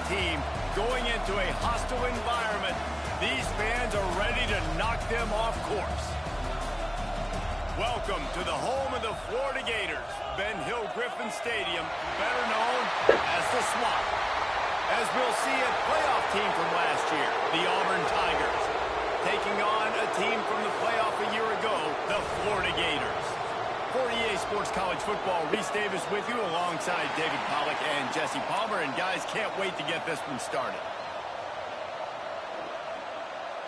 team going into a hostile environment. These fans are ready to knock them off course. Welcome to the home of the Florida Gators, Ben Hill Griffin Stadium, better known as the Swamp. As we'll see a playoff team from last year, the Auburn Tigers, taking on a team from the playoff a year ago, the Florida Gators. For EA Sports College Football, Reese Davis with you alongside David Pollack and Jesse Palmer. And guys, can't wait to get this one started.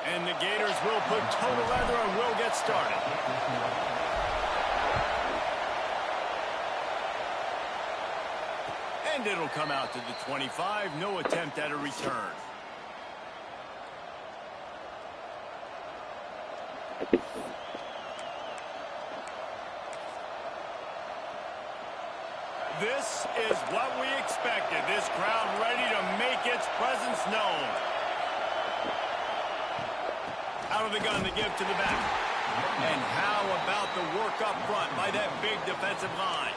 And the Gators will put total leather and will get started. And it'll come out to the 25. No attempt at a return. This is what we expected. This crowd ready to make its presence known. Out of the gun to give to the back. And how about the work up front by that big defensive line?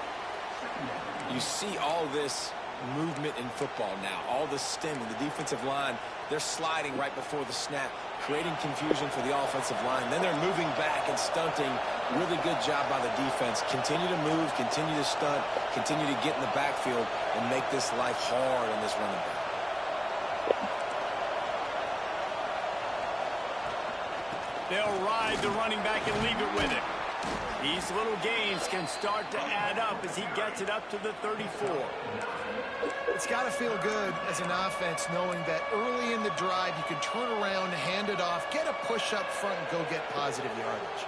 You see all this movement in football now. All the stemming, the defensive line, they're sliding right before the snap, creating confusion for the offensive line. Then they're moving back and stunting. Really good job by the defense. Continue to move, continue to stunt, continue to get in the backfield and make this life hard on this running back. They'll ride the running back and leave it with him. These little gains can start to add up as he gets it up to the 34. It's got to feel good as an offense knowing that early in the drive you can turn around, hand it off, get a push up front, and go get positive yardage.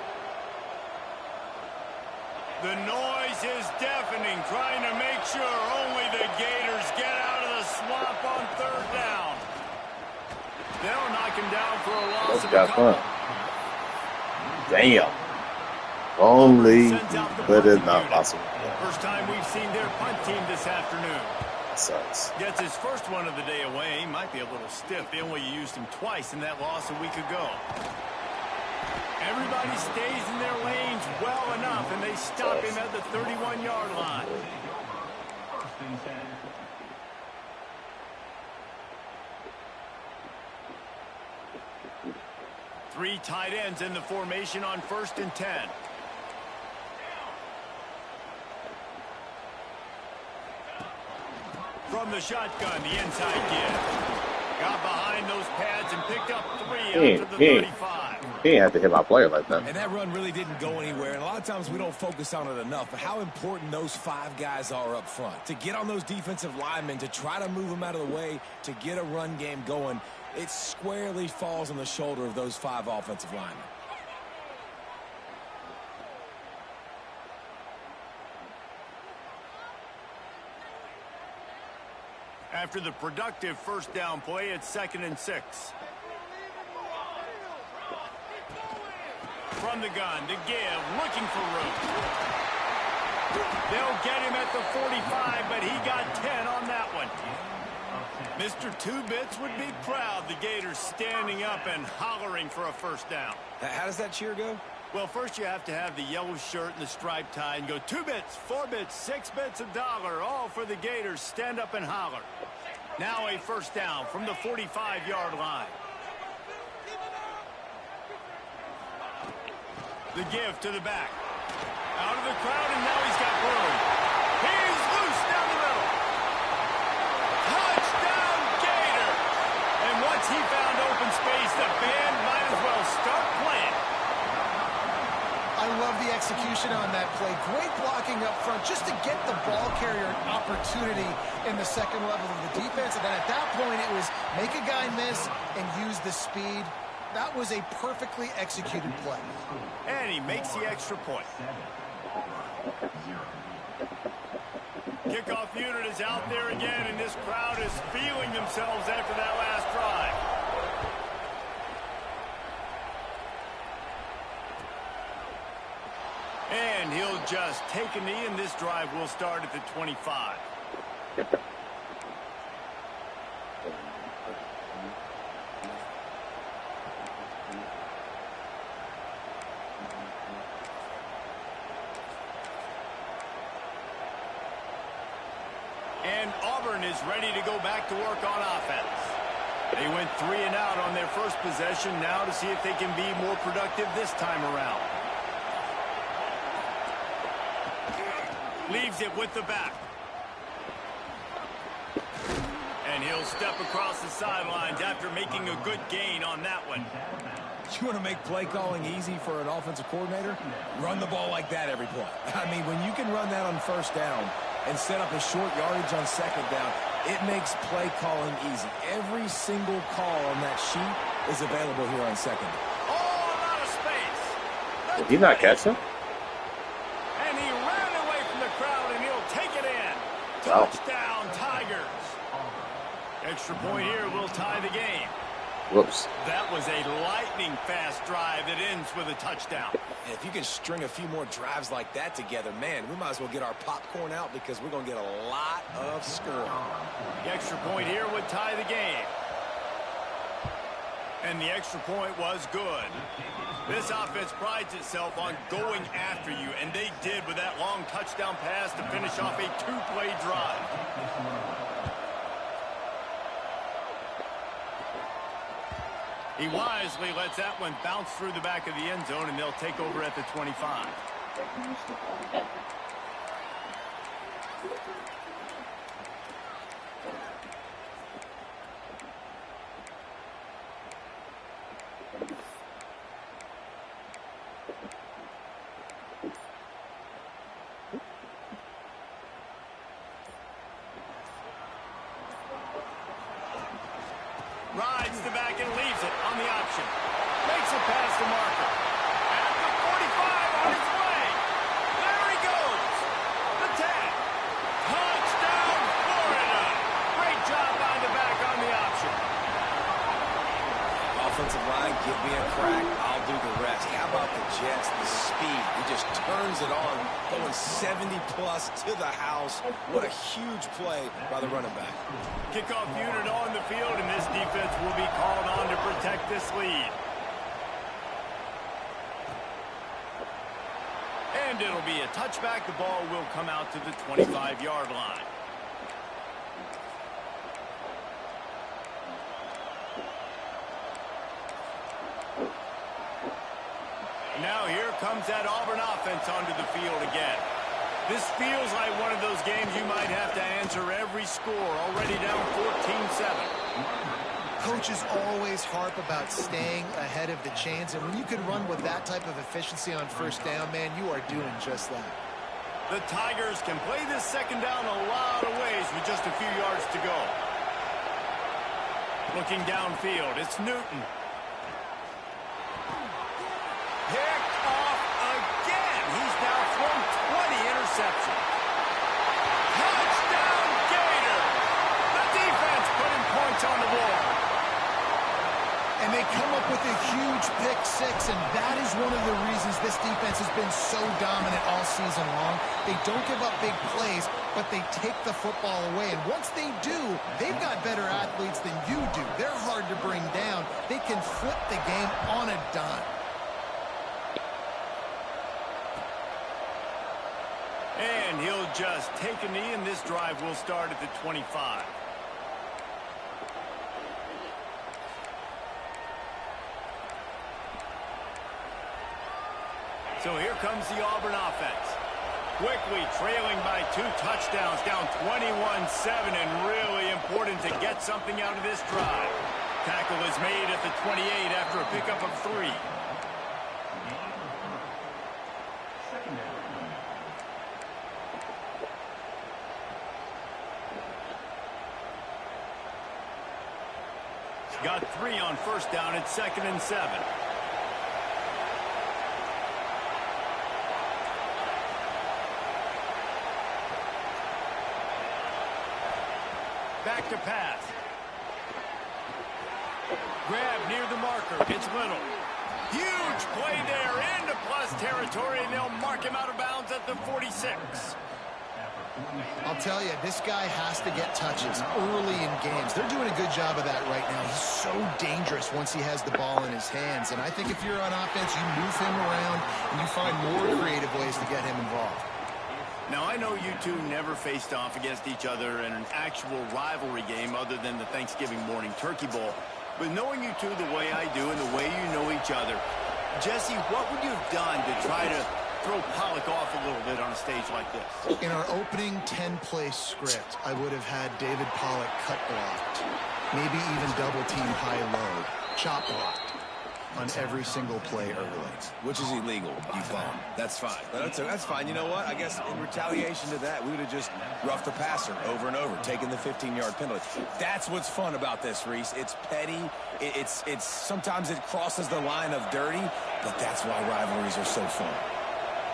The noise is deafening, trying to make sure only the Gators get out of the swamp on third down. They'll knock him down for a loss of a couple. Damn. Only, but it's not possible. First time we've seen their punt team this afternoon. That sucks. Gets his first one of the day away. He might be a little stiff. They only used him twice in that loss a week ago. Everybody stays in their lanes well enough, and they stop him at the 31-yard line. Three tight ends in the formation on 1st and 10. From the shotgun, the inside give. Got behind those pads and picked up 3 out to the 35. He didn't have to hit my player like that. And that run really didn't go anywhere. And a lot of times we don't focus on it enough. But how important those 5 guys are up front. To get on those defensive linemen, to try to move them out of the way, to get a run game going, it squarely falls on the shoulder of those 5 offensive linemen. After the productive first down play, it's 2nd and 6. From the gun to give, looking for room. They'll get him at the 45, but he got 10 on that one. Mr. Two-Bits would be proud. The Gators standing up and hollering for a first down. How does that cheer go? Well, first you have to have the yellow shirt and the striped tie and go 2 bits, 4 bits, 6 bits, $1, all for the Gators. Stand up and holler. Now a first down from the 45-yard line. The give to the back. Out of the crowd, and now he's got room. He's loose down the middle. Touchdown, Gator! And once he found open space, the band might as well start playing. I love the execution on that play. Great blocking up front just to get the ball carrier an opportunity in the second level of the defense. And then at that point, it was make a guy miss and use the speed. That was a perfectly executed play. And he makes the extra point. Kickoff unit is out there again, and this crowd is feeling themselves after that last drive. And he'll just take a knee, and this drive will start at the 25. And Auburn is ready to go back to work on offense. They went 3 and out on their first possession, now to see if they can be more productive this time around. Leaves it with the back. And he'll step across the sidelines after making a good gain on that one. You want to make play calling easy for an offensive coordinator? Run the ball like that every play. I mean, when you can run that on first down and set up a short yardage on second down, it makes play calling easy. Every single call on that sheet is available here on second. All out of space. Did he not catch him? And he ran away from the crowd, and he'll take it in. Wow. Touchdown, Tigers. Extra point here will tie the game. Whoops. That was a lightning-fast drive that ends with a touchdown. And if you can string a few more drives like that together, man, we might as well get our popcorn out because we're going to get a lot of scoring. The extra point here would tie the game. And the extra point was good. This offense prides itself on going after you, and they did with that long touchdown pass to finish off a 2-play drive. He wisely lets that one bounce through the back of the end zone, and they'll take over at the 25. Rides the back and leaves it on the option. Makes a pass to Marker. At the 45 on his way. There he goes. The tag. Touchdown, Florida. Great job by the back on the option. Offensive line, give me a crack. I'll do the rest. How about the Jets? The speed. He just turns it on, going 70-plus to the house. What a huge play by the running back. Kickoff unit on the field, and this defense will be called on to protect this lead. And it'll be a touchback. The ball will come out to the 25-yard line. Now here comes that Auburn offense onto the field again. This feels like one of those games you might have to answer every score, already down 14-7. Coaches always harp about staying ahead of the chains, and when you can run with that type of efficiency on first down, man, you are doing just that. The Tigers can play this second down a lot of ways with just a few yards to go. Looking downfield, it's Newton. Picked off again. He's now thrown 20 interceptions. Touchdown, Gator. The defense putting points on the board. And they come up with a huge pick six, and that is one of the reasons this defense has been so dominant all season long. They don't give up big plays, but they take the football away. And once they do, they've got better athletes than you do. They're hard to bring down. They can flip the game on a dime. And he'll just take a knee, and this drive will start at the 25. So here comes the Auburn offense. Quickly trailing by 2 touchdowns, down 21-7, and really important to get something out of this drive. Tackle is made at the 28 after a pickup of 3. Got 3 on first down at 2nd and 7. Back to pass. Grab near the marker. It's Little. Huge play there into plus territory, and they'll mark him out of bounds at the 46. I'll tell you, this guy has to get touches early in games. They're doing a good job of that right now. He's so dangerous once he has the ball in his hands. And I think if you're on offense, you move him around and you find more creative ways to get him involved. Now, I know you two never faced off against each other in an actual rivalry game other than the Thanksgiving morning turkey bowl. But knowing you two the way I do and the way you know each other, Jesse, what would you have done to try to throw Pollock off a little bit on a stage like this? In our opening 10-play script, I would have had David Pollock cut blocked, maybe even double-team high-low, chop blocked on every single play early. Which is illegal, you bum. That's fine. That's fine. You know what? I guess in retaliation to that, we would have just roughed the passer over and over, taking the 15-yard penalty. That's what's fun about this, Reese. It's petty. It's sometimes it crosses the line of dirty, but that's why rivalries are so fun.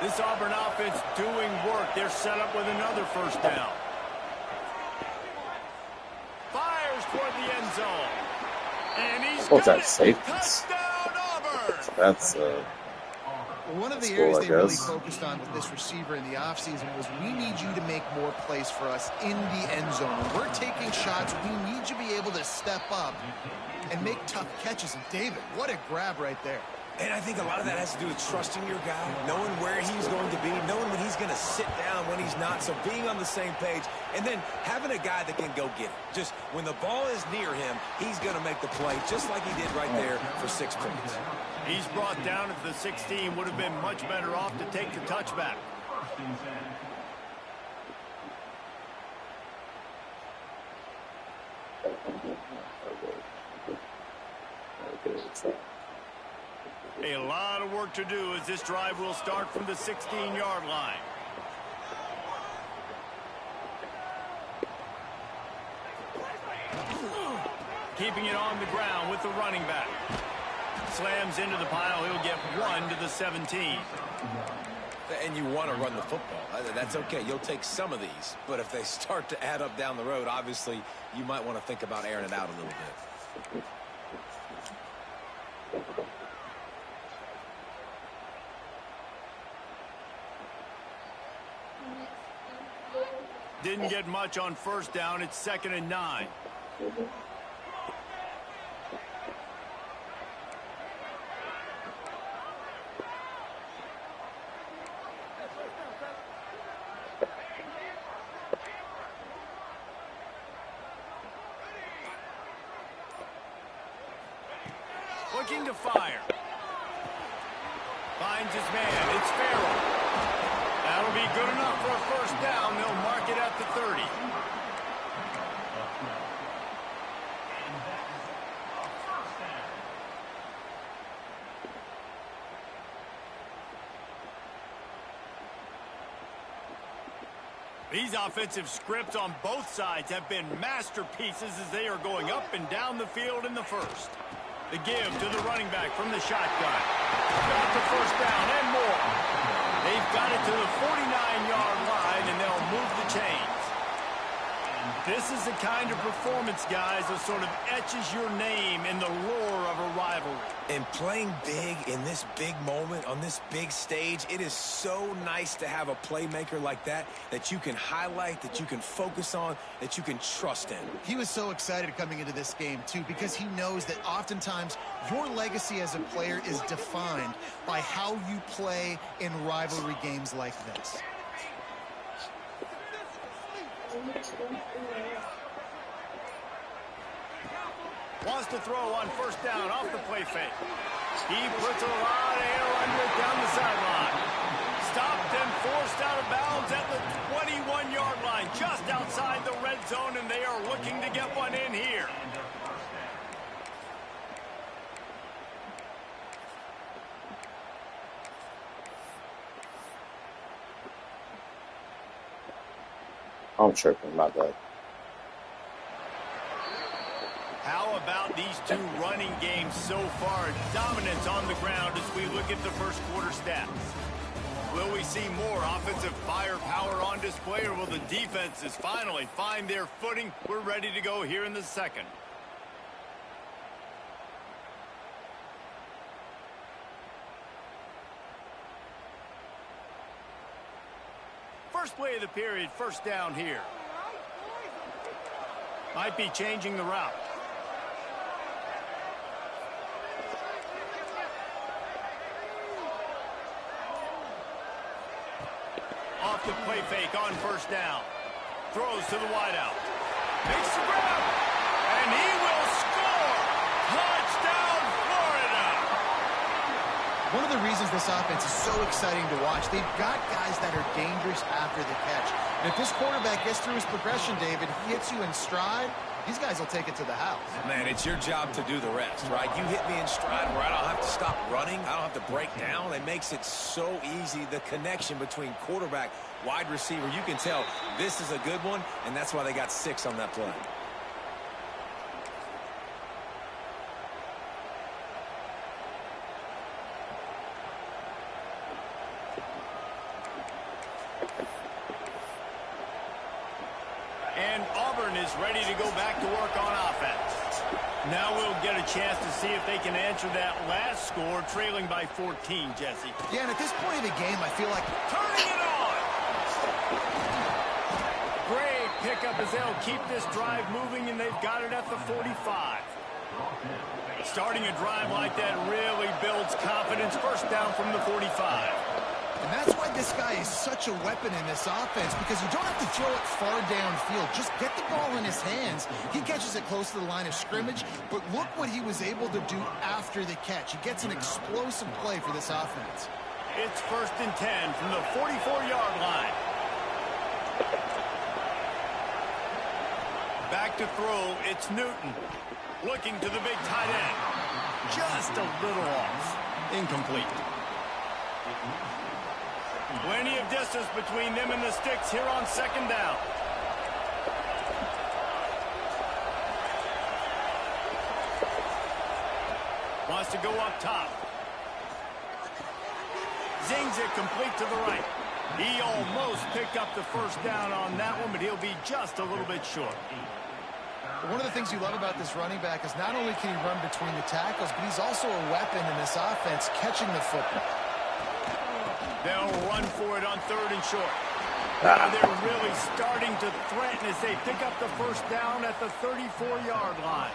This Auburn offense doing work. They're set up with another first down. Fires toward the end zone. And he's What's got that, it. safety? Touchdown, Auburn. That's One of the cool, areas I they really guess. focused on with this receiver in the offseason was we need you to make more plays for us in the end zone. When we're taking shots, we need you to be able to step up and make tough catches. And David, what a grab right there. And I think a lot of that has to do with trusting your guy, knowing where he's going to be, knowing when he's going to sit down, when he's not, so being on the same page, and then having a guy that can go get it. Just when the ball is near him, he's going to make the play, just like he did right there for 6 points. He's brought down at the 16. Would have been much better off to take the touchback. A lot of work to do as this drive will start from the 16-yard line. Keeping it on the ground with the running back. Slams into the pile. He'll get 1 to the 17. And you want to run the football. That's okay. You'll take some of these. But if they start to add up down the road, obviously, you might want to think about airing it out a little bit. Didn't get much on first down. It's 2nd and 9. Looking to fire. Finds his man. It's Farrell. That'll be good enough for a first down. They'll mark it at the 30. These offensive scripts on both sides have been masterpieces as they are going up and down the field in the first. The give to the running back from the shotgun. Got the first down and more. They've got it to the 49-yard line, and they'll move the chains. This is the kind of performance, guys, that sort of etches your name in the lore of a rivalry. And playing big in this big moment, on this big stage, it is so nice to have a playmaker like that that you can highlight, that you can focus on, that you can trust in. He was so excited coming into this game, too, because he knows that oftentimes your legacy as a player is defined by how you play in rivalry games like this. Wants to throw on first down off the play fake. He puts a lot of air under it down the sideline. Stopped and forced out of bounds at the 21-yard line, just outside the red zone, and they are looking to get one in here. I'm tripping, my bad. How about these two running games so far? Dominance on the ground as we look at the first quarter stats. Will we see more offensive firepower on display, or will the defenses finally find their footing? We're ready to go here in the second. First play of the period, first down here. Might be changing the route. Off the play fake on first down. Throws to the wideout. Makes the grab. And he will score. Touchdown, Florida. One of the reasons this offense is so exciting to watch, they've got guys that are dangerous after the catch. And if this quarterback gets through his progression, David, he hits you in stride, these guys will take it to the house. Man, it's your job to do the rest, right? You hit me in stride where I don't have to stop running. I don't have to break down. It makes it so easy, the connection between quarterback, wide receiver. You can tell this is a good one, and that's why they got 6 on that play. And Auburn is ready to go back to work on offense. Now we'll get a chance to see if they can answer that last score, trailing by 14, Jesse. Yeah, and at this point of the game, I feel like turning it on. Great pickup as they'll keep this drive moving, and they've got it at the 45. Starting a drive like that really builds confidence. First down from the 45. And that's why this guy is such a weapon in this offense, because you don't have to throw it far downfield. Just get the ball in his hands. He catches it close to the line of scrimmage, but look what he was able to do after the catch. He gets an explosive play for this offense. It's 1st and 10 from the 44-yard line. Back to throw, it's Newton. Looking to the big tight end. Just a little off. Incomplete. Plenty of distance between them and the sticks here on 2nd down. Wants to go up top. Zings it complete to the right. He almost picked up the first down on that one, but he'll be just a little bit short. One of the things you love about this running back is not only can he run between the tackles, but he's also a weapon in this offense catching the football. They'll run for it on 3rd and short. Now they're really starting to threaten as they pick up the first down at the 34-yard line.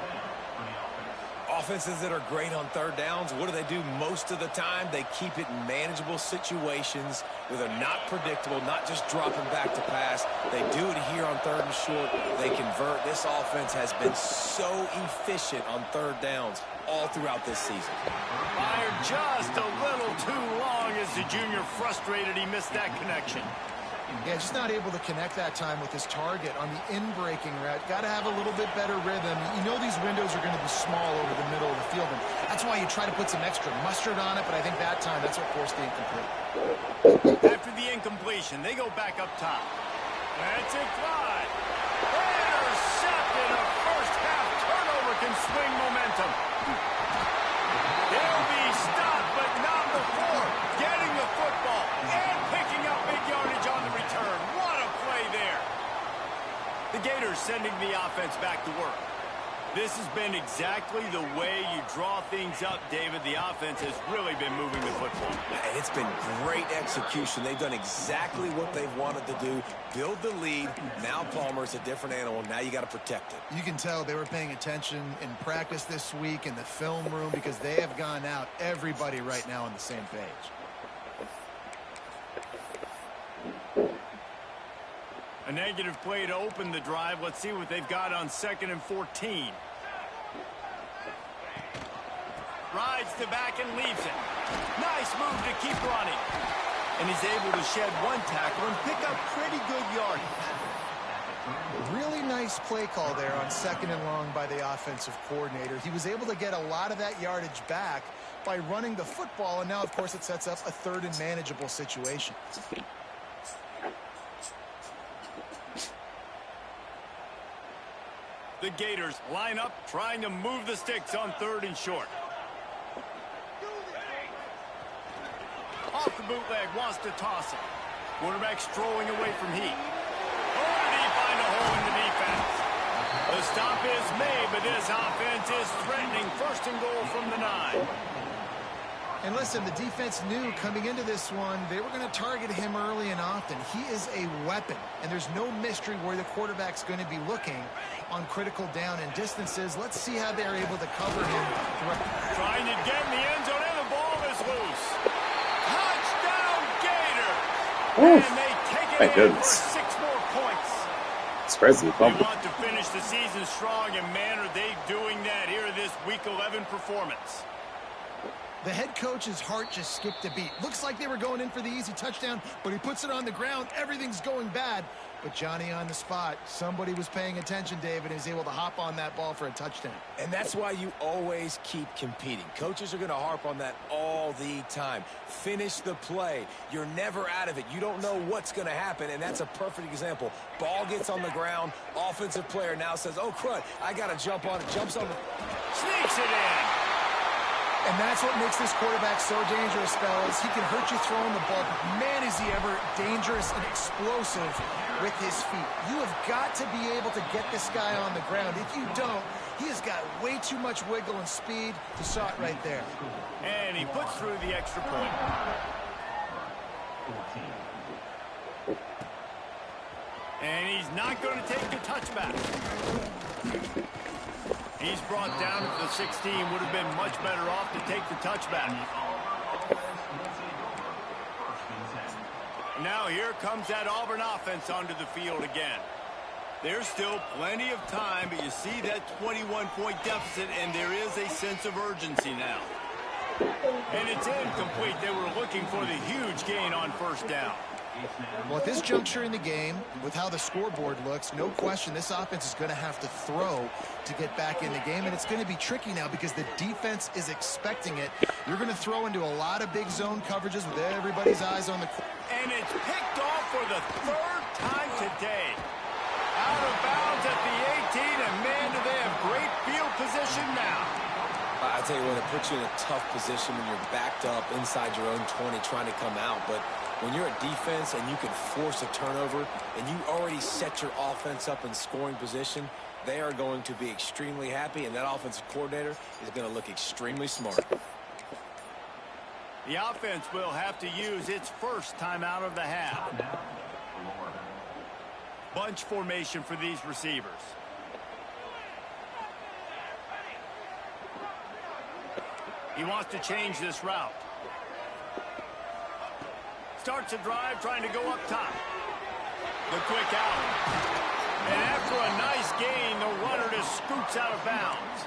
Offenses that are great on 3rd downs, what do? Most of the time, they keep it in manageable situations where they're not predictable, not just dropping back to pass. They do it here on 3rd and short. They convert. This offense has been so efficient on 3rd downs all throughout this season. Fired just a little too long as the junior frustrated he missed that connection. Yeah, just not able to connect that time with his target on the in-breaking route. Got to have a little bit better rhythm. You know these windows are going to be small over the middle of the field, and that's why you try to put some extra mustard on it, but I think that time that's what forced the incomplete. After the incompletion, they go back up top. That's it, Clyde. Intercepted. A first-half turnover can swing momentum. They'll be stopped, but not before getting the football and picking up big yardage on the return. What a play there. The Gators sending the offense back to work. This has been exactly the way you draw things up, David. The offense has really been moving the football. And it's been great execution. They've done exactly what they've wanted to do. Build the lead. Now Palmer's a different animal. Now you got to protect it. You can tell they were paying attention in practice this week in the film room because they have gone out, everybody right now on the same page. A negative play to open the drive. Let's see what they've got on 2nd and 14. Rides the back and leaves it. Nice move to keep running. And he's able to shed one tackle and pick up pretty good yardage. Really nice play call there on 2nd and long by the offensive coordinator. He was able to get a lot of that yardage back by running the football, and now, of course, it sets up a 3rd and manageable situation. The Gators line up, trying to move the sticks on 3rd and short. Off the bootleg, wants to toss it. Quarterback strolling away from heat. Oh, did he find a hole in the defense? The stop is made, but this offense is threatening. 1st and goal from the 9. And listen, the defense knew coming into this one, they were going to target him early and often. He is a weapon, and there's no mystery where the quarterback's going to be looking on critical down and distances. Let's see how they're able to cover him. Trying to get in the end zone, and the ball is loose. Touchdown, Gator! And they take it My in goodness. for 6 more points. Surprisingly They fumble. want to finish the season strong, and man, are they doing that here in this Week 11 performance. The head coach's heart just skipped a beat. Looks like they were going in for the easy touchdown, but he puts it on the ground. Everything's going bad. But Johnny on the spot. Somebody was paying attention, David, and is able to hop on that ball for a touchdown. And that's why you always keep competing. Coaches are going to harp on that all the time. Finish the play. You're never out of it. You don't know what's going to happen, and that's a perfect example. Ball gets on the ground. Offensive player now says, oh, crud, I got to jump on it. Jumps on it. Sneaks it in. And that's what makes this quarterback so dangerous, fellas. He can hurt you throwing the ball, but man, is he ever dangerous and explosive with his feet. You have got to be able to get this guy on the ground. If you don't, he has got way too much wiggle and speed. You saw it right there. And he puts through the extra point. And he's not going to take the touchback. He's brought down to the 16. Would have been much better off to take the touchback. Now here comes that Auburn offense onto the field again. There's still plenty of time, but you see that 21-point deficit, and there is a sense of urgency now. And it's incomplete. They were looking for the huge gain on first down. Well, at this juncture in the game, with how the scoreboard looks, no question this offense is going to have to throw to get back in the game, and it's going to be tricky now because the defense is expecting it. You're going to throw into a lot of big zone coverages with everybody's eyes on the court. And it's picked off for the 3rd time today. Out of bounds at the 18, and man, do they have great field position now. I tell you what, it puts you in a tough position when you're backed up inside your own 20 trying to come out, but when you're a defense and you can force a turnover and you already set your offense up in scoring position, they are going to be extremely happy, and that offensive coordinator is going to look extremely smart. The offense will have to use its first timeout of the half. Bunch formation for these receivers. He wants to change this route. Starts a drive trying to go up top. The quick out. And after a nice gain, the runner just scoots out of bounds.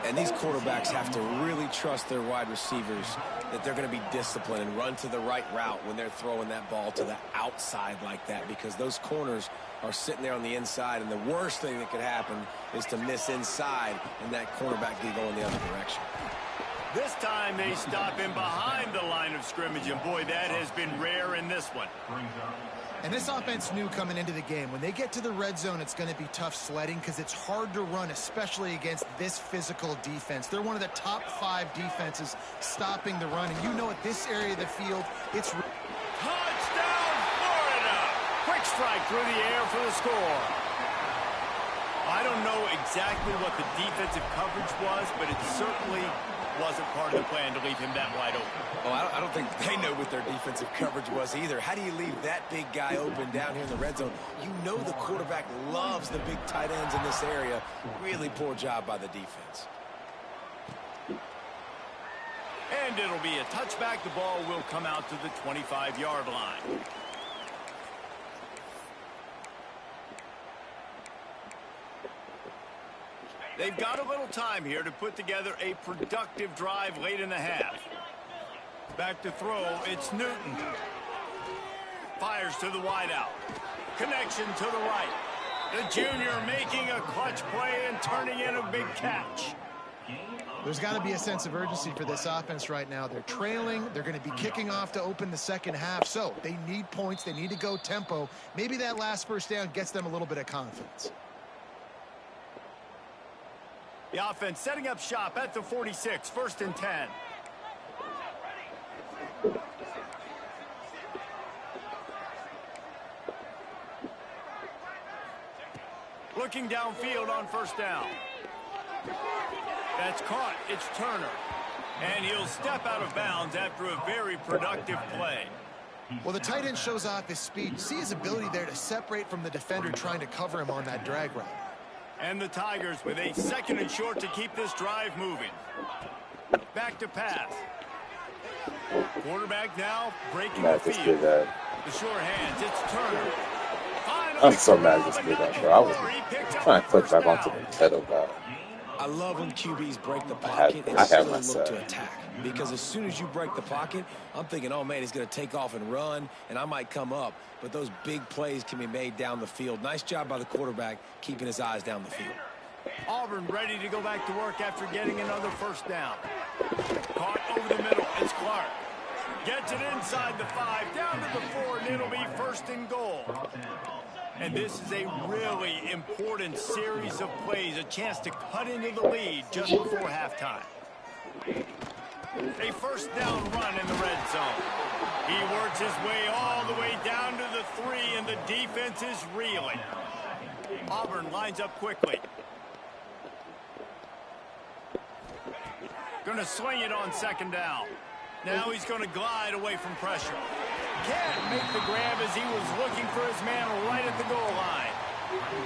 And these quarterbacks have to really trust their wide receivers that they're going to be disciplined and run to the right route when they're throwing that ball to the outside like that, because those corners are sitting there on the inside, and the worst thing that could happen is to miss inside and that cornerback be going the other direction. This time they stop him behind the line of scrimmage, and boy, that has been rare in this one. And this offense knew coming into the game, when they get to the red zone, it's going to be tough sledding because it's hard to run, especially against this physical defense. They're one of the top 5 defenses stopping the run, and you know at this area of the field, it's... Touchdown, Florida! Quick strike through the air for the score. I don't know exactly what the defensive coverage was, but it certainly wasn't part of the plan to leave him that wide open. Oh, I don't think they know what their defensive coverage was either. How do you leave that big guy open down here in the red zone? You know the quarterback loves the big tight ends in this area. Really poor job by the defense. And it'll be a touchback. The ball will come out to the 25-yard line. They've got a little time here to put together a productive drive late in the half. Back to throw, it's Newton. Fires to the wideout. Connection to the right. The junior making a clutch play and turning in a big catch. There's got to be a sense of urgency for this offense right now. They're trailing. They're going to be kicking off to open the second half. So they need points. They need to go tempo. Maybe that last first down gets them a little bit of confidence. The offense setting up shop at the 46, 1st and 10. Looking downfield on first down. That's caught. It's Turner. And he'll step out of bounds after a very productive play. Well, the tight end shows off his speed. See his ability there to separate from the defender trying to cover him on that drag route. And the Tigers with a 2nd and short to keep this drive moving. Back to pass. Quarterback now breaking the field. The sure hands, it's Turner. I'm so mad at this dude, bro. I was trying to click back onto the pedal guy. I love when QBs break the pocket and I still had my look to say. attack. Because as soon as you break the pocket, I'm thinking, oh, man, he's going to take off and run, and I might come up. But those big plays can be made down the field. Nice job by the quarterback keeping his eyes down the field. Auburn ready to go back to work after getting another first down. Caught over the middle. It's Clark. Gets it inside the 5, down to the 4, and it'll be first and goal. And this is a really important series of plays, a chance to cut into the lead just before halftime. A first down run in the red zone. He works his way all the way down to the 3, and the defense is reeling. Auburn lines up quickly. Going to swing it on second down. Now he's going to glide away from pressure. Can't make the grab as he was looking for his man right at the goal line.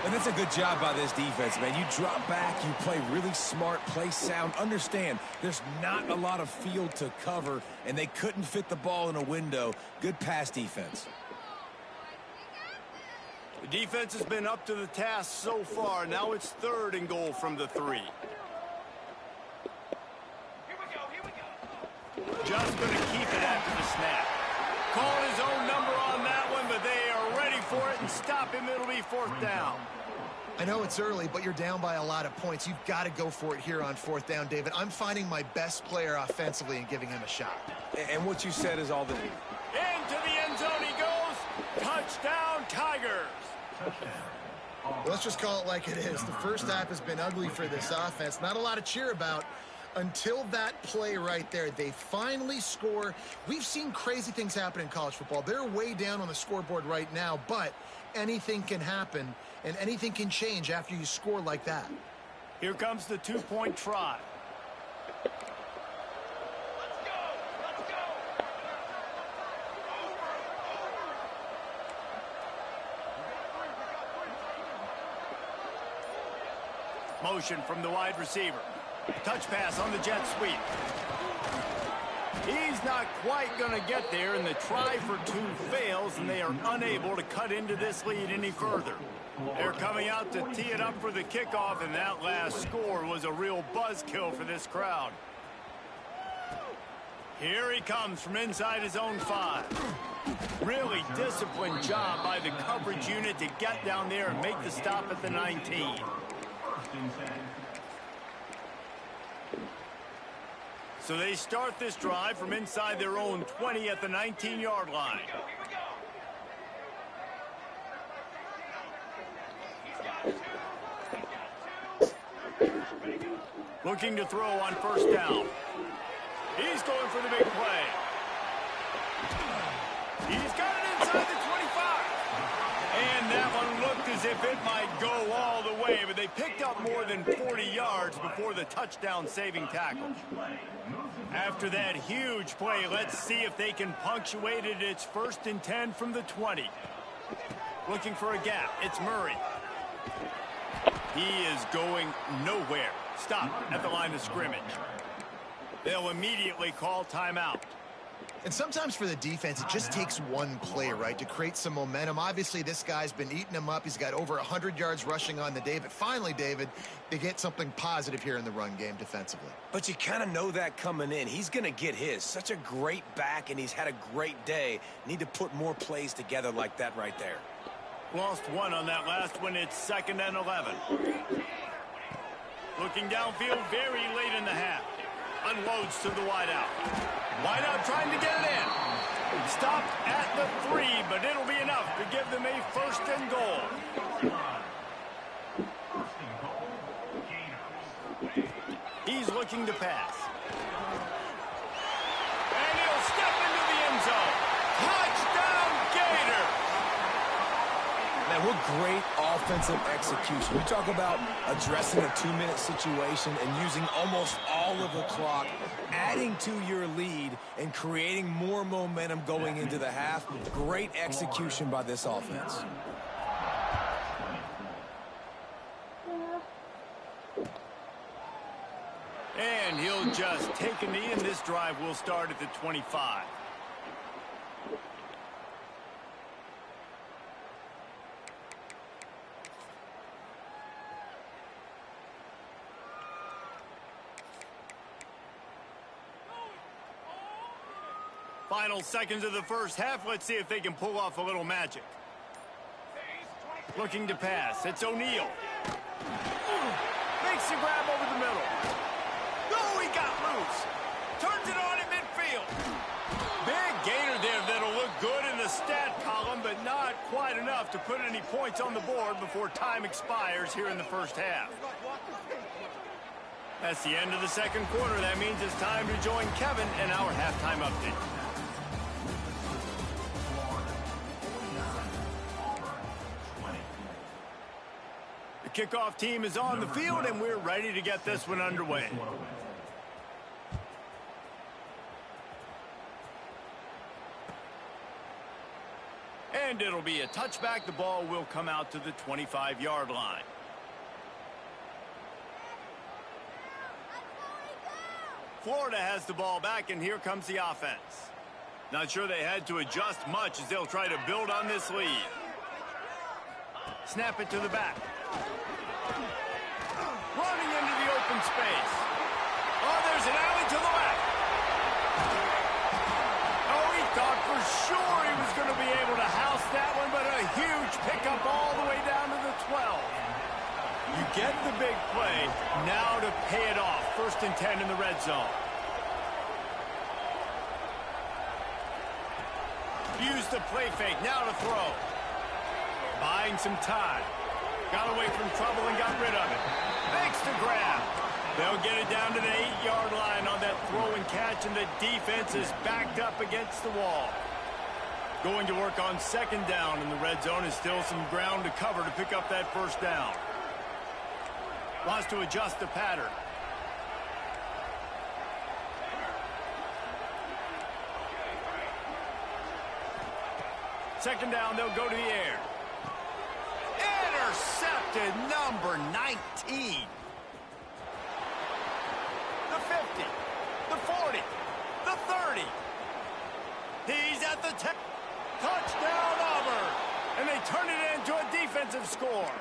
And that's a good job by this defense, man. You drop back, you play really smart, play sound. Understand, there's not a lot of field to cover, and they couldn't fit the ball in a window. Good pass defense. The defense has been up to the task so far. Now it's third and goal from the 3. Just going to keep it after the snap. Called his own number on that one, but they are ready for it and stop him. It'll be fourth down. I know it's early, but you're down by a lot of points. You've got to go for it here on fourth down, David. I'm finding my best player offensively and giving him a shot. And what you said is all the... Into the end zone he goes. Touchdown, Tigers. Well, let's just call it like it is. The first half has been ugly for this offense. Not a lot to cheer about until that play right there. They finally score. We've seen crazy things happen in college football. They're way down on the scoreboard right now, but anything can happen, and anything can change after you score like that. Here comes the two-point try. Motion from the wide receiver. Touch pass on the jet sweep. He's not quite going to get there, and the try for 2 fails, and they are unable to cut into this lead any further. They're coming out to tee it up for the kickoff, and that last score was a real buzzkill for this crowd. Here he comes from inside his own 5. Really disciplined job by the coverage unit to get down there and make the stop at the 19. So they start this drive from inside their own 20 at the 19-yard line. Looking to throw on first down. He's going for the big play. He's got it inside the 25. And that one looked as if it might go all the way, but they picked up more than 40 yards before the touchdown-saving tackle. After that huge play, let's see if they can punctuate it. It's 1st and 10 from the 20. Looking for a gap. It's Murray. He is going nowhere. Stop at the line of scrimmage. They'll immediately call timeout. And sometimes for the defense, it just takes one play, right, to create some momentum. Obviously, this guy's been eating him up. He's got over 100 yards rushing on the day. But finally, David, they get something positive here in the run game defensively. But you kind of know that coming in. He's going to get his. Such a great back, and he's had a great day. Need to put more plays together like that right there. Lost one on that last one. It's 2nd and 11. Looking downfield very late in the half. Unloads to the wideout. Wideout trying to get it in. Stopped at the 3, but it'll be enough to give them a 1st and goal. He's looking to pass. And he'll step into the end zone. Touchdown, Gators! Man, what great offensive execution. We talk about addressing a 2-minute situation and using almost all of the clock, adding to your lead and creating more momentum going into the half. Great execution by this offense. And he'll just take a knee, and this drive will start at the 25. Final seconds of the first half. Let's see if they can pull off a little magic. Looking to pass. It's O'Neal. Makes the grab over the middle. Oh, he got loose. Turns it on in midfield. Big gainer there that'll look good in the stat column, but not quite enough to put any points on the board before time expires here in the first half. That's the end of the second quarter. That means it's time to join Kevin in our halftime update. The kickoff team is on the field, and we're ready to get this one underway. And it'll be a touchback. The ball will come out to the 25-yard line. Florida has the ball back, and here comes the offense. Not sure they had to adjust much as they'll try to build on this lead. Snap it to the back. Running into the open space. Oh, there's an alley to the left. Oh, he thought for sure he was going to be able to house that one, but a huge pickup all the way down to the 12. You get the big play, now to pay it off. 1st and 10 in the red zone. Use the play fake, now to throw. Buying some time. Got away from trouble and got rid of it. Makes the grab. They'll get it down to the 8-yard line on that throw and catch, and the defense is backed up against the wall. Going to work on 2nd down in the red zone. Is still some ground to cover to pick up that 1st down. Wants to adjust the pattern. Second down, they'll go to the air. Intercepted, number 19. The 50, the 40, the 30. He's at the 10. Touchdown, Auburn. And they turn it into a defensive score.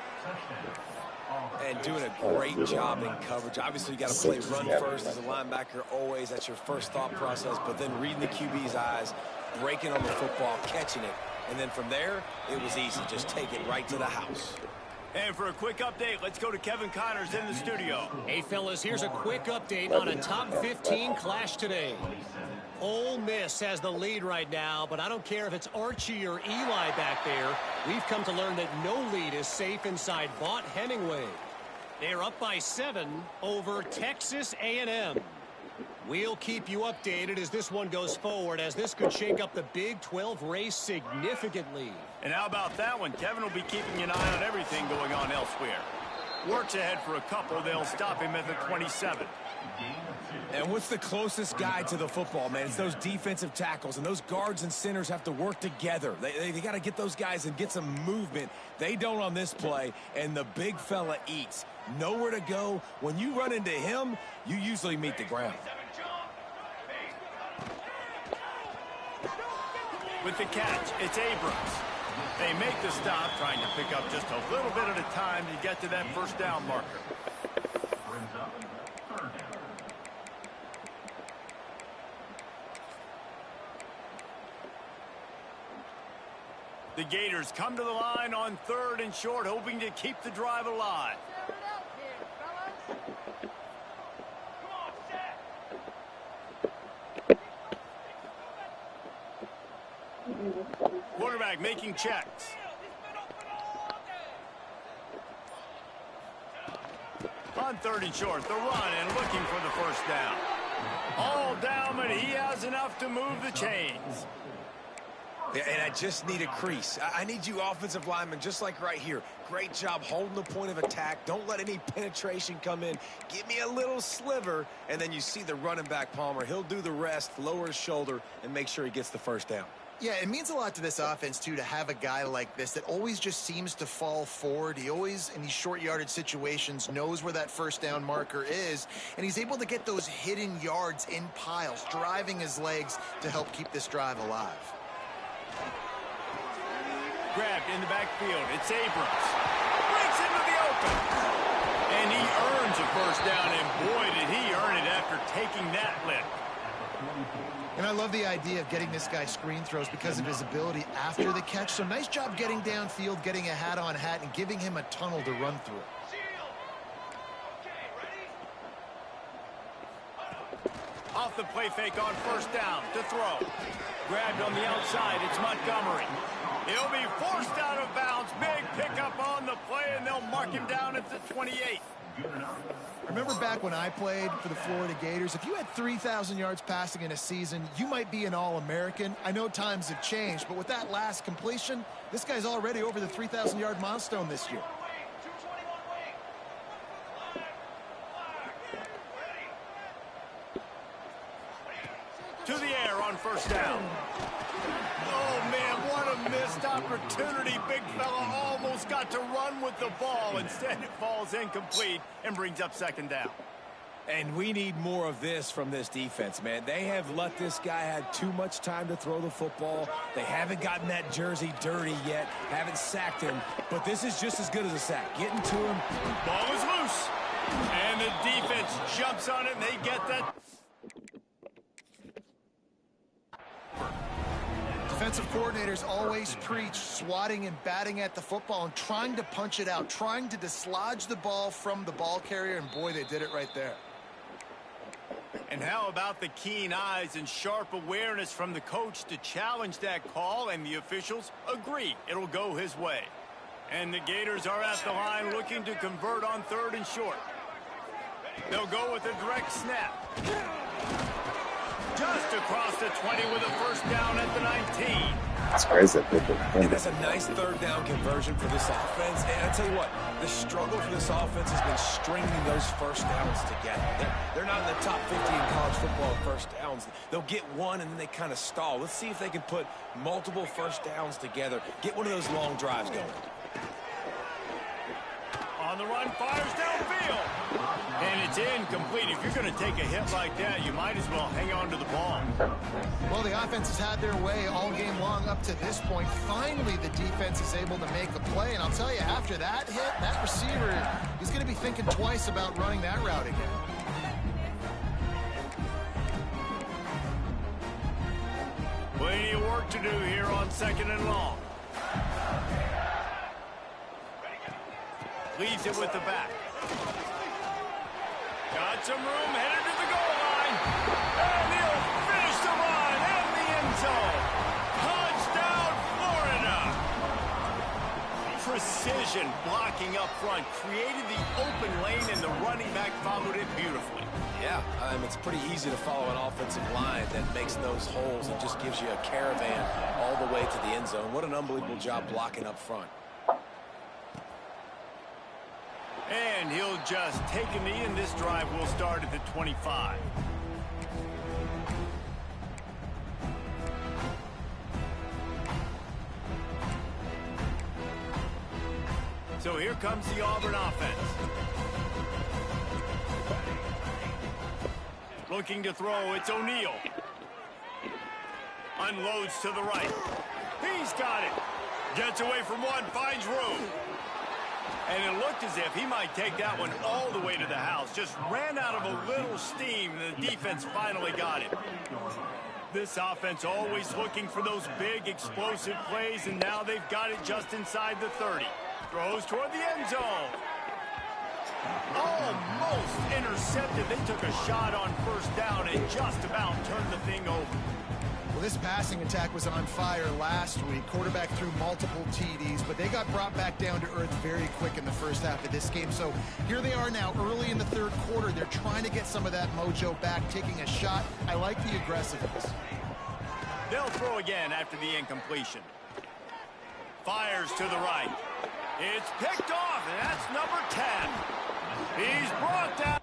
And doing a great job in coverage. Obviously, you got to play run first as a linebacker always. That's your first thought process. But then reading the QB's eyes, breaking on the football, catching it. And then from there, it was easy. Just take it right to the house. And for a quick update, let's go to Kevin Connors in the studio. Hey, fellas, here's a quick update on a top 15 clash today. Ole Miss has the lead right now, but I don't care if it's Archie or Eli back there. We've come to learn that no lead is safe inside Vaught Hemingway. They're up by 7 over Texas A&M. We'll keep you updated as this one goes forward, as this could shake up the Big 12 race significantly. And how about that one? Kevin will be keeping an eye on everything going on elsewhere. Works ahead for a couple. They'll stop him at the 27. And what's the closest guy to the football, man? It's those defensive tackles, and those guards and centers have to work together. They got to get those guys and get some movement. They don't on this play, and the big fella eats. Nowhere to go. When you run into him, you usually meet the ground. With the catch, it's Abrams. They make the stop, trying to pick up just a little bit at a time to get to that 1st down marker. The Gators come to the line on 3rd and short, hoping to keep the drive alive. Quarterback making checks. On 3rd and short, the run and looking for the 1st down. All down, but he has enough to move the chains. Yeah, and I just need a crease. I need you offensive linemen, just like right here. Great job holding the point of attack. Don't let any penetration come in. Give me a little sliver, and then you see the running back, Palmer. He'll do the rest, lower his shoulder, and make sure he gets the 1st down. Yeah, it means a lot to this offense, too, to have a guy like this that always just seems to fall forward. He always, in these short yardage situations, knows where that 1st down marker is, and he's able to get those hidden yards in piles, driving his legs to help keep this drive alive. Grabbed in the backfield. It's Abrams. Breaks into the open. And he earns a 1st down, and boy, did he earn it after taking that lift. And I love the idea of getting this guy screen throws because of his ability after the catch. So nice job getting downfield, getting a hat-on-hat, and giving him a tunnel to run through. Off the play fake on first down to throw. Grabbed on the outside, it's Montgomery. He'll be forced out of bounds. Big pickup on the play, and they'll mark him down at the 28. Remember back when I played for the Florida Gators, if you had 3,000 yards passing in a season, you might be an All-American. I know times have changed, but with that last completion, this guy's already over the 3,000-yard milestone this year. To the air on first down. Oh, man, what a missed opportunity. Big fella almost got to run with the ball. Instead, it falls incomplete and brings up second down. And we need more of this from this defense, man. They have let this guy have too much time to throw the football. They haven't gotten that jersey dirty yet, haven't sacked him. But this is just as good as a sack. Getting to him. Ball is loose. And the defense jumps on it, and they get that. Defensive coordinators always preach swatting and batting at the football and trying to punch it out, trying to dislodge the ball from the ball carrier, and boy, they did it right there. And how about the keen eyes and sharp awareness from the coach to challenge that call, and the officials agree it'll go his way. And the Gators are at the line looking to convert on third and short. They'll go with a direct snap. Just across the 20 with a first down at the 19. That's crazy. And that's a nice third down conversion for this offense. And I tell you what, the struggle for this offense has been stringing those first downs together. They're not in the top 50 in college football first downs. They'll get one and then they kind of stall. Let's see if they can put multiple first downs together. Get one of those long drives going. On the run, fires downfield. And it's incomplete. If you're going to take a hit like that, you might as well hang on to the ball. Well, the offense has had their way all game long up to this point. Finally, the defense is able to make a play. And I'll tell you, after that hit, that receiver, he's going to be thinking twice about running that route again. Plenty of work to do here on second and long. Leaves it with the back. Got some room, headed to the goal line. And he'll finish the run in the end zone. Touchdown, Florida. Precision blocking up front created the open lane, and the running back followed it beautifully. Yeah, it's pretty easy to follow an offensive line that makes those holes and just gives you a caravan all the way to the end zone. What an unbelievable job blocking up front. And he'll just take a knee, and this drive will start at the 25. So here comes the Auburn offense. Looking to throw, it's O'Neal. Unloads to the right. He's got it. Gets away from one, finds room. And it looked as if he might take that one all the way to the house. Just ran out of a little steam, and the defense finally got it. This offense always looking for those big, explosive plays, and now they've got it just inside the 30. Throws toward the end zone. Almost intercepted. They took a shot on first down and just about turned the thing over. Well, this passing attack was on fire last week. Quarterback threw multiple TDs, but they got brought back down to earth very quick in the first half of this game. So here they are now early in the third quarter. They're trying to get some of that mojo back, taking a shot. I like the aggressiveness. They'll throw again after the incompletion. Fires to the right. It's picked off, and that's number 10. He's brought down.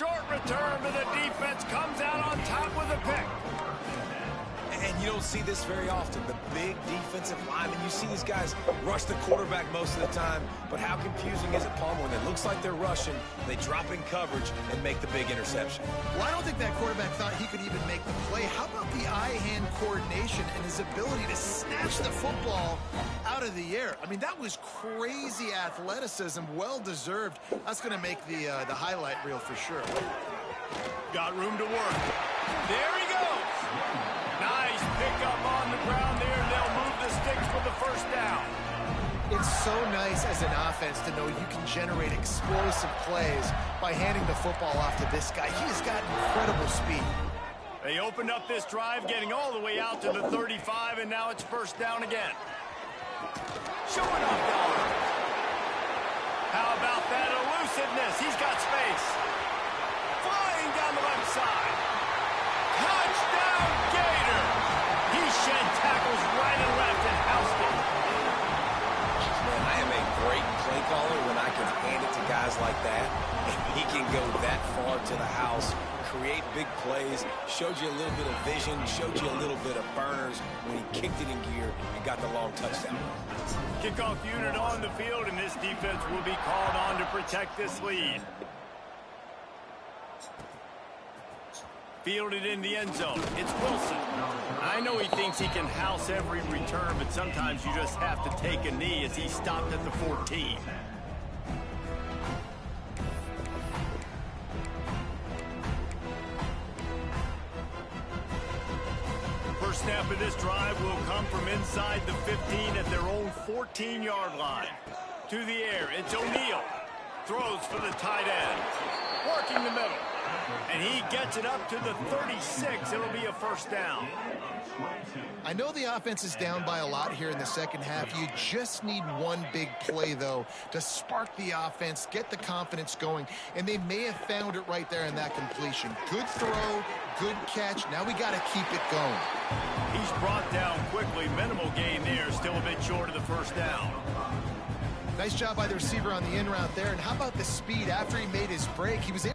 short return, but the defense comes out on top with a pick. And you don't see this very often, the big defensive linemen. You see these guys rush the quarterback most of the time, but how confusing is it, Palmer, when it looks like they're rushing, they drop in coverage and make the big interception? Well, I don't think that quarterback thought he could even make the play. How about the eye-hand coordination and his ability to snatch the football out of the air? I mean, that was crazy athleticism, well-deserved. That's going to make the highlight reel for sure. Got room to work. There he goes. Nice pickup on the ground there. They'll move the sticks for the first down. It's so nice as an offense to know you can generate explosive plays by handing the football off to this guy. He has got incredible speed. They opened up this drive, getting all the way out to the 35, and now it's first down again. Showing off the arm. How about that elusiveness? He's got space. Flying down the left side. Touchdown, Gator! He shed tackles right and left and housed it. Man, I am a great play caller when I can hand it to guys like that. And he can go that far to the house, create big plays, showed you a little bit of vision, showed you a little bit of burners when he kicked it in gear and got the long touchdown. Kickoff unit on the field, and this defense will be called on to protect this lead. Fielded in the end zone. It's Wilson. I know he thinks he can house every return, but sometimes you just have to take a knee as he stopped at the 14. First snap of this drive will come from inside the 15 at their own 14-yard line. To the air, it's O'Neal. Throws for the tight end. Working the middle. And he gets it up to the 36. It'll be a first down. I know the offense is down by a lot here in the second half. You just need one big play, though, to spark the offense, get the confidence going, and they may have found it right there in that completion. Good throw, good catch. Now we got to keep it going. He's brought down quickly. Minimal gain there. Still a bit short of the first down. Nice job by the receiver on the in route there. And how about the speed after he made his break? He was in.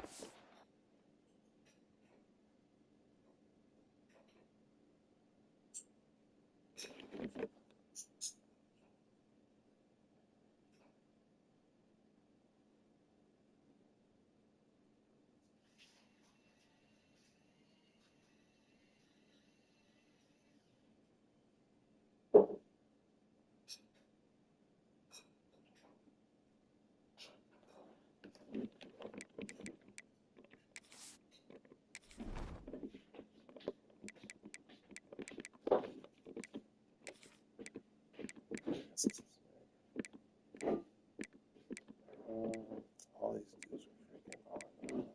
All these dudes are freaking on.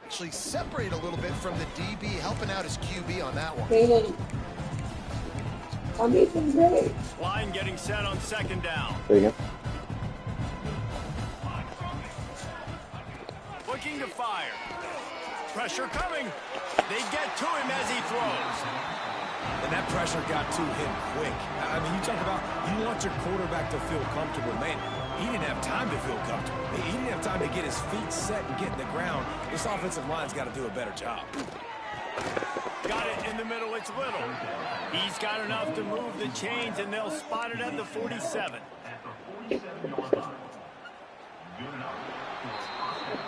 Actually separate a little bit from the DB, helping out his QB on that one. Hey, I'm making great. Line getting set on second down. There you go. Looking to fire. Pressure coming. They get to him as he throws. And that pressure got to him quick. I mean, you talk about you want your quarterback to feel comfortable. Man, he didn't have time to feel comfortable. He didn't have time to get his feet set and get in the ground. This offensive line's got to do a better job. Got it in the middle. It's Little. He's got enough to move the chains, and they'll spot it at the 47.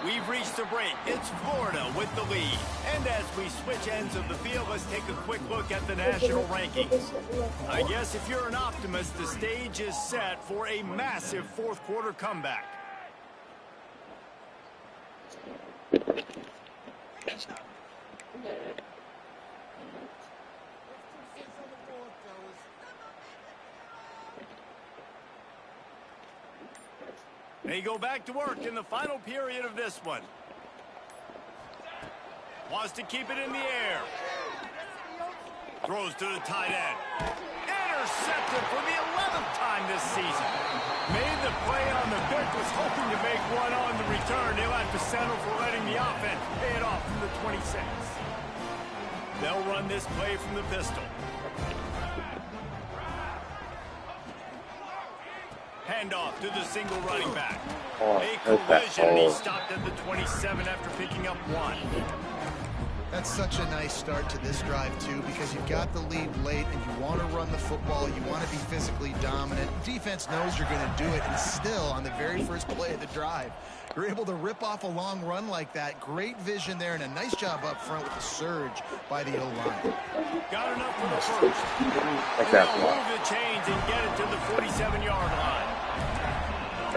We've reached the break. It's Florida with the lead. And as we switch ends of the field, let's take a quick look at the national rankings. I guess if you're an optimist, the stage is set for a massive fourth quarter comeback. They go back to work in the final period of this one. Wants to keep it in the air. Throws to the tight end. Intercepted for the 11th time this season. Made the play on the pick, was hoping to make one on the return. He'll have to settle for letting the offense pay it off from the 26. They'll run this play from the pistol. Handoff to the single running back. A collision, and he stopped at the 27 after picking up 1. That's such a nice start to this drive, too, because you've got the lead late and you want to run the football. You want to be physically dominant. Defense knows you're going to do it, and still, on the very first play of the drive, you're able to rip off a long run like that. Great vision there, and a nice job up front with the surge by the O-line. Got enough for the first. And they'll move the chains and get it to the 47-yard line.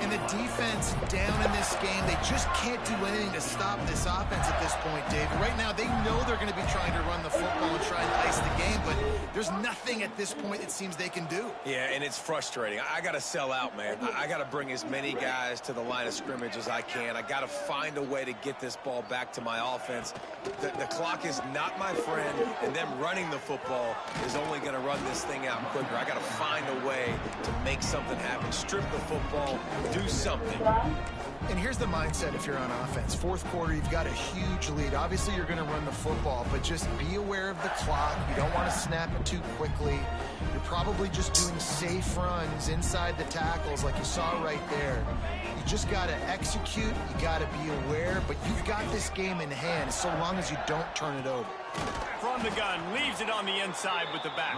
And the defense down in this game, they just can't do anything to stop this offense at this point, David. Right now, they know they're going to be trying to run the football and try and ice the game, but there's nothing at this point it seems they can do. Yeah, and it's frustrating. I got to sell out, man. I got to bring as many guys to the line of scrimmage as I can. I got to find a way to get this ball back to my offense. The clock is not my friend, and them running the football is only going to run this thing out quicker. I got to find a way to make something happen. Strip the football, do something. And here's the mindset if you're on offense. Fourth quarter, you've got a huge lead. Obviously, you're going to run the football, but just be aware of the clock. You don't want to snap it too quickly. You're probably just doing safe runs inside the tackles like you saw right there. You just got to execute. You got to be aware, but you've got this game in hand so long as you don't turn it over. From the gun, leaves it on the inside with the back.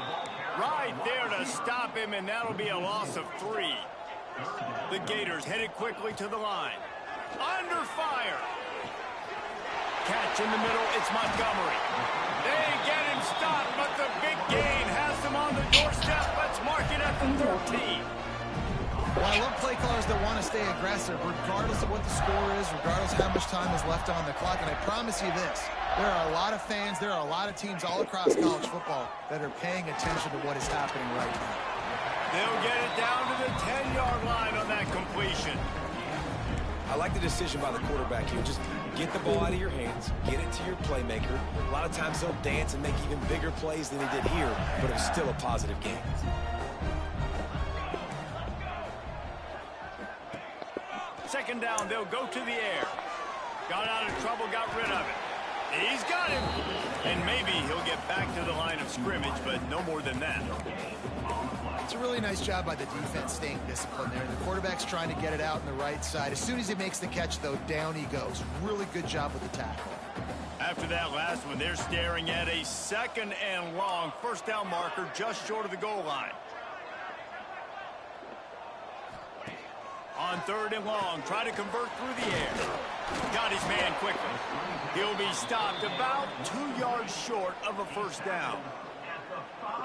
Right there to stop him, and that'll be a loss of 3. The Gators headed quickly to the line. Under fire. Catch in the middle, it's Montgomery. They get him stopped, but the big gain has him on the doorstep. Let's mark it at the 13. Well, I love play callers that want to stay aggressive, regardless of what the score is, regardless of how much time is left on the clock. And I promise you this, there are a lot of fans, there are a lot of teams all across college football that are paying attention to what is happening right now. They'll get it down to the 10-yard line on that completion. I like the decision by the quarterback here. Just get the ball out of your hands, get it to your playmaker. A lot of times they'll dance and make even bigger plays than he did here, but it was still a positive game. Second down, they'll go to the air. Got out of trouble, got rid of it. He's got him. And maybe he'll get back to the line of scrimmage, but no more than that. It's a really nice job by the defense staying disciplined there. The quarterback's trying to get it out on the right side. As soon as he makes the catch, though, down he goes. Really good job with the tackle. After that last one, they're staring at a 2nd and long. First down marker just short of the goal line. On 3rd and long, try to convert through the air. Got his man quickly. He'll be stopped about 2 yards short of a first down.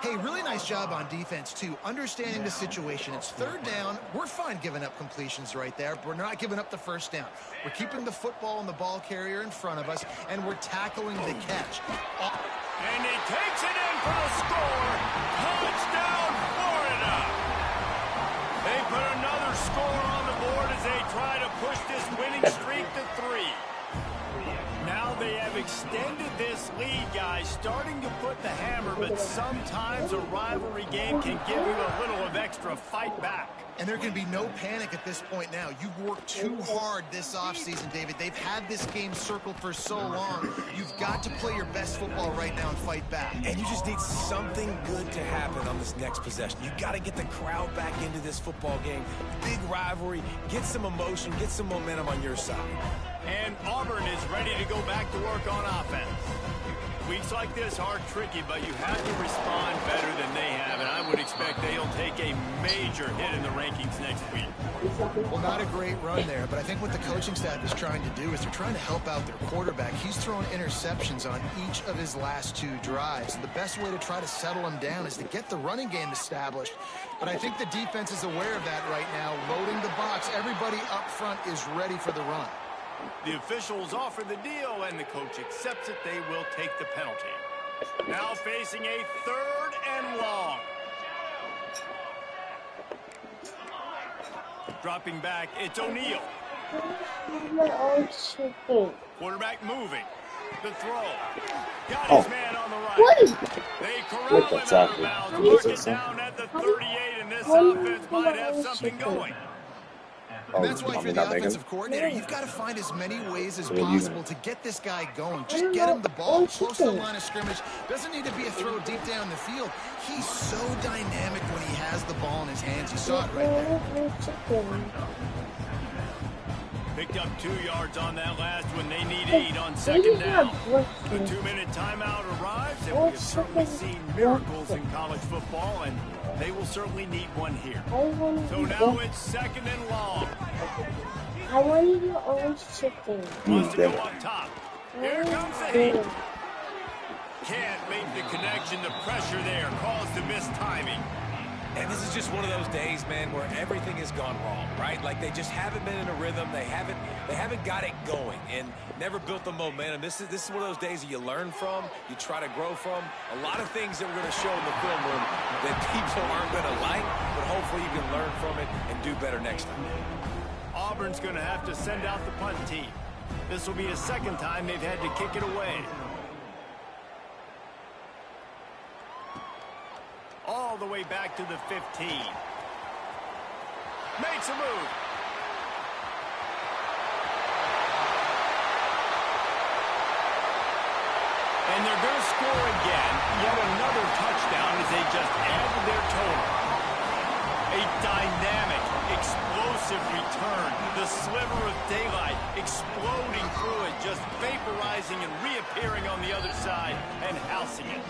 Hey, really nice job on defense, too. Understanding the situation. It's 3rd down. We're fine giving up completions right there, but we're not giving up the first down. We're keeping the football and the ball carrier in front of us, and we're tackling the catch. And he takes it in for the score. Touchdown, Florida. They put another score on the board as they try to push this winning streak to 3. Now they have extended this lead, guys, starting to put the hammer, but sometimes a rivalry game can give you a little of extra fight back. And there can be no panic at this point now. You've worked too hard this offseason, David. They've had this game circled for so long. You've got to play your best football right now and fight back. And you just need something good to happen on this next possession. You got to get the crowd back into this football game. Big rivalry. Get some emotion. Get some momentum on your side. And Auburn is ready to go back to work on offense. Weeks like this are tricky, but you have to respond better than they have, and I would expect they'll take a major hit in the rankings next week. Well, not a great run there, but I think what the coaching staff is trying to do is they're trying to help out their quarterback. He's thrown interceptions on each of his last 2 drives. The best way to try to settle him down is to get the running game established. But I think the defense is aware of that right now, loading the box. Everybody up front is ready for the run. The officials offer the deal, and the coach accepts it. They will take the penalty. Now facing a 3rd and long. Dropping back, it's O'Neal. Quarterback moving. The throw. Got his man on the right. They corral him out of bounds. Mark it down at the 38, and this offense might have something going. And Oh, that's why I if you're mean, the not making. offensive coordinator, you've got to find as many ways as So you. possible to get this guy going. I Just don't get know. him the ball Or close to the chicken. line of scrimmage. Doesn't need to be a throw deep down the field. He's so dynamic when he has the ball in his hands. You saw it right there. Or chicken. Picked up 2 yards on that last one. They need Hey, 8 on we second down. have The breakfast. 2-minute timeout arrives, and Or we have certainly chicken seen miracles in breakfast. college football, and they will certainly need one here. I want So to now eat it's 2nd and long. I want to eat orange chicken. Wants to go Dinner. up top. Here comes the heat. Dinner. Can't make the connection. The pressure there caused the missed timing. And this is just one of those days, man, where everything has gone wrong, right? Like they just haven't been in a rhythm. They haven't got it going and never built the momentum. This is one of those days that you learn from, you try to grow from. A lot of things that we're going to show in the film room that people aren't going to like, but hopefully you can learn from it and do better next time. Auburn's going to have to send out the punt team. This will be the 2nd time they've had to kick it away. All the way back to the 15. Makes a move. And they're going to score again. Yet another touchdown as they just add to their total. A dynamic, explosive return. The sliver of daylight exploding through it, just vaporizing and reappearing on the other side and housing it.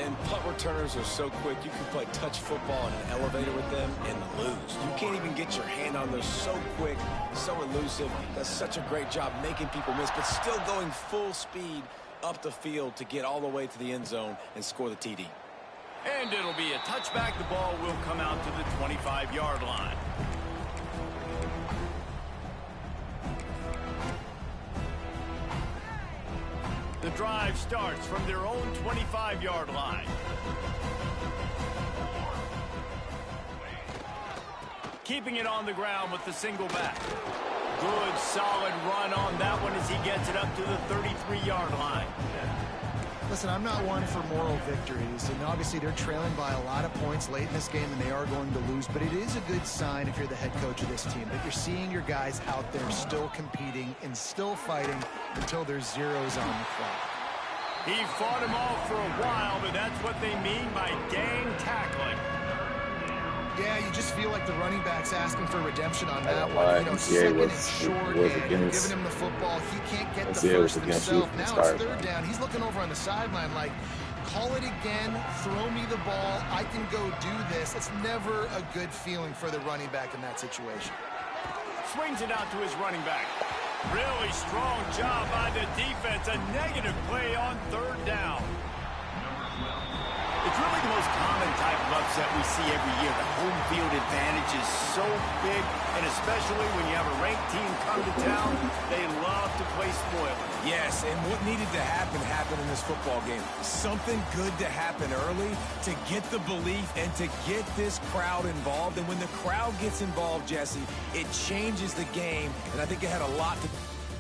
And punt returners are so quick. You can play touch football in an elevator with them and lose. You can't even get your hand on those. So quick, so elusive. Does such a great job making people miss, but still going full speed up the field to get all the way to the end zone and score the TD. And it'll be a touchback. The ball will come out to the 25-yard line. The drive starts from their own 25-yard line. Keeping it on the ground with the single back. Good, solid run on that one as he gets it up to the 33-yard line. Listen, I'm not one for moral victories, and obviously they're trailing by a lot of points late in this game, and they are going to lose, but it is a good sign if you're the head coach of this team that you're seeing your guys out there still competing and still fighting until there's zeros on the clock. He fought him off for a while, but that's what they mean by gang tackling. Yeah, you just feel like the running back's asking for redemption on that don't one. lie. You know, NCAA 2nd was and short, was and against- giving him the football. He can't get the NCAA was first against himself. you Now from it's the start. 3rd down. He's looking over on the sideline like, call it again, throw me the ball, I can go do this. It's never a good feeling for the running back in that situation. Swings it out to his running back. Really strong job by the defense. A negative play on 3rd down. It's really the most common type of upset we see every year. The home field advantage is so big, and especially when you have a ranked team come to town, they love to play spoiler. Yes, and what needed to happen happened in this football game. Something good to happen early to get the belief and to get this crowd involved. And when the crowd gets involved, Jesse, it changes the game. And I think it had a lot to